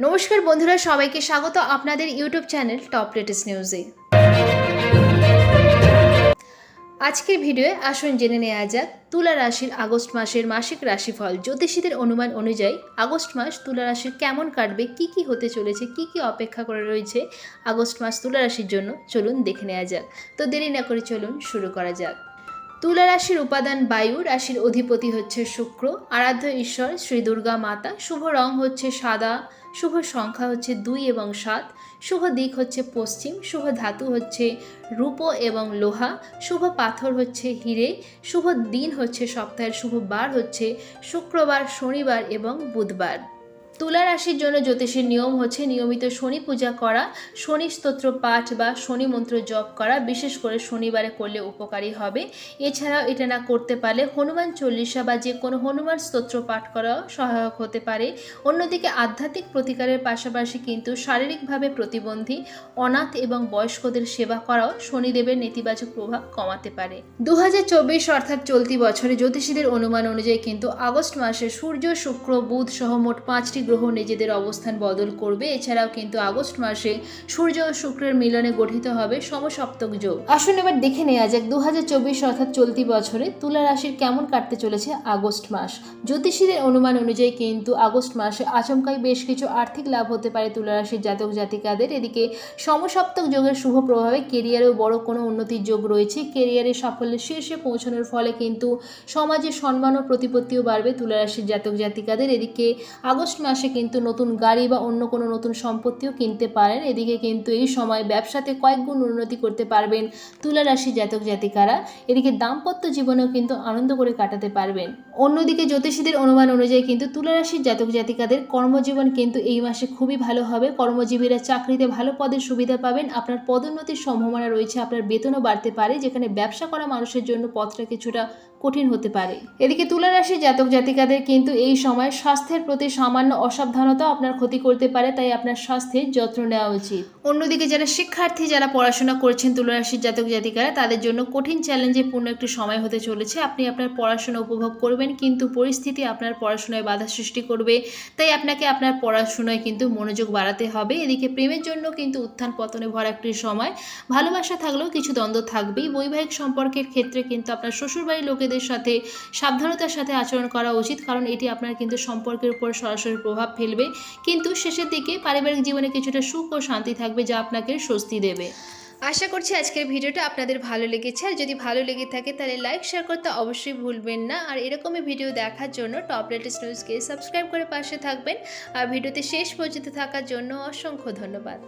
নমস্কার বন্ধুরা, সবাইকে স্বাগত আপনাদের ইউটিউব চ্যানেল টপ লেটেস্ট নিউজে। আজকের ভিডিওয়ে আসুন জেনে নেওয়া যাক তুলা রাশির আগস্ট মাসের মাসিক রাশিফল। জ্যোতিষীদের অনুমান অনুযায়ী আগস্ট মাস তুলা রাশির কেমন কাটবে, কি হতে চলেছে, কি অপেক্ষা করে রয়েছে আগস্ট মাস তুলা রাশির জন্য, চলুন দেখে নেওয়া যাক। তো দেরি না করে চলুন শুরু করা যাক। তুলা রাশির উপাদান বায়ু, রাশির অধিপতি হচ্ছে শুক্র, আরাধ্য ঈশ্বর শ্রী দুর্গা মাতা, শুভ রং হচ্ছে সাদা, শুভ সংখ্যা হচ্ছে 2 এবং 7, শুভ দিক হচ্ছে পশ্চিম, শুভ ধাতু হচ্ছে রূপো এবং লোহা, শুভ পাথর হচ্ছে হিরে, শুভ দিন হচ্ছে সপ্তাহের শুভ বার হচ্ছে শুক্রবার, শনিবার এবং বুধবার। তুলা রাশির জন্য জ্যোতিষীর নিয়ম হচ্ছে নিয়মিত শনি পূজা করা, শনি স্তোত্র পাঠ বা শনি মন্ত্র জপ করা, বিশেষ করে শনিবারে করলে উপকারী হবে। এছাড়াও এটা না করতে পারলে হনুমান চল্লিশা বা যে কোনো হনুমান স্তোত্র পাঠ করাও সহায়ক হতে পারে। অন্যদিকে আধ্যাত্মিক প্রতিকারের পাশাপাশি কিন্তু শারীরিকভাবে প্রতিবন্ধী, অনাথ এবং বয়স্কদের সেবা করাও শনিদেবের নেতিবাচক প্রভাব কমাতে পারে। 2024 অর্থাৎ চলতি বছরে জ্যোতিষীদের অনুমান অনুযায়ী কিন্তু আগস্ট মাসে সূর্য, শুক্র, বুধ সহ মোট 5টি গ্রহ নিজেদের অবস্থান বদল করবে। এছাড়াও কিন্তু আগস্ট মাসে সূর্য ও শুক্রের মিলনে গঠিত হবে সমসপ্তক যোগ। আসুন এবার দেখে নেওয়া যাক 2024 অর্থাৎ চলতি বছরে তুলা রাশির কেমন কাটতে চলেছে আগস্ট মাস। জ্যোতিষীদের অনুমান অনুযায়ী কিন্তু আগস্ট মাসে আচমকাই বেশ কিছু আর্থিক লাভ হতে পারে তুলা রাশির জাতক জাতিকাদের। এদিকে সমসপ্তক যোগের শুভ প্রভাবে কেরিয়ারেও বড় কোনো উন্নতির যোগ রয়েছে। কেরিয়ারে সাফল্যের শীর্ষে পৌঁছানোর ফলে কিন্তু সমাজে সম্মান ও প্রতিপত্তিও বাড়বে তুলা রাশির জাতক জাতিকাদের। এদিকে আগস্ট মাসে কিন্তু নতুন গাড়ি বা অন্য কোনো নতুন সম্পত্তিও কিনতে পারেন। এদিকে কিন্তু এই সময় ব্যবসাতে কয়েক গুণ উন্নতি করতে পারবেন তুলা রাশির জাতক জাতিকারা। এদিকে দাম্পত্য জীবনেও কিন্তু আনন্দ করে কাটাতে পারবেন। অন্যদিকে জ্যোতিষীদের অনুমান অনুযায়ী কিন্তু তুলা রাশির জাতক জাতিকাদের কর্মজীবন কিন্তু এই মাসে খুবই ভালো হবে। কর্মজীবীরা চাকরিতে ভালো পদের সুবিধা পাবেন, আপনার পদোন্নতির সম্ভাবনা রয়েছে, আপনার বেতনও বাড়তে পারে, যেখানে ব্যবসা করা মানুষের জন্য পথটা কিছুটা কঠিন হতে পারে। এদিকে তুলা রাশির জাতক জাতিকাদের কিন্তু এই সময় স্বাস্থ্যের প্রতি সামান্য অসাবধানতা আপনার ক্ষতি করতে পারে, তাই আপনার স্বাস্থ্যের যত্ন নেওয়া উচিত। অন্যদিকে যারা শিক্ষার্থী, যারা পড়াশোনা করছেন তুলা রাশির জাতক জাতিকারা, তাদের জন্য কঠিন চ্যালেঞ্জে পূর্ণ একটি সময় হতে চলেছে। আপনি আপনার পড়াশোনা উপভোগ করবেন, কিন্তু পরিস্থিতি আপনার পড়াশোনায় বাধা সৃষ্টি করবে, তাই আপনাকে আপনার পড়াশোনায় কিন্তু মনোযোগ বাড়াতে হবে। এদিকে প্রেমের জন্য কিন্তু উত্থান পতনে ভরা একটি সময়, ভালোবাসা থাকলেও কিছু দ্বন্দ্ব থাকবেই। বৈবাহিক সম্পর্কের ক্ষেত্রে কিন্তু আপনার শ্বশুরবাড়ির লোকেদের সাথে সাবধানতার সাথে আচরণ করা উচিত, কারণ এটি আপনার কিন্তু সম্পর্কের উপর সরাসরি প্রভাব ফেলবে। কিন্তু শেষের দিকে পারিবারিক জীবনে কিছুটা সুখ ও শান্তি থাকবে, যা আপনাকে স্বস্তি দেবে। আশা করছি আজকের ভিডিওটা আপনাদের ভালো লেগেছে, আর যদি ভালো লেগে থাকে তাহলে লাইক শেয়ার করতে অবশ্যই ভুলবেন না। আর এরকমই ভিডিও দেখার জন্য টপ লেটেস্ট নিউজকে সাবস্ক্রাইব করে পাশে থাকবেন। আর ভিডিওতে শেষ পর্যন্ত থাকার জন্য অসংখ্য ধন্যবাদ।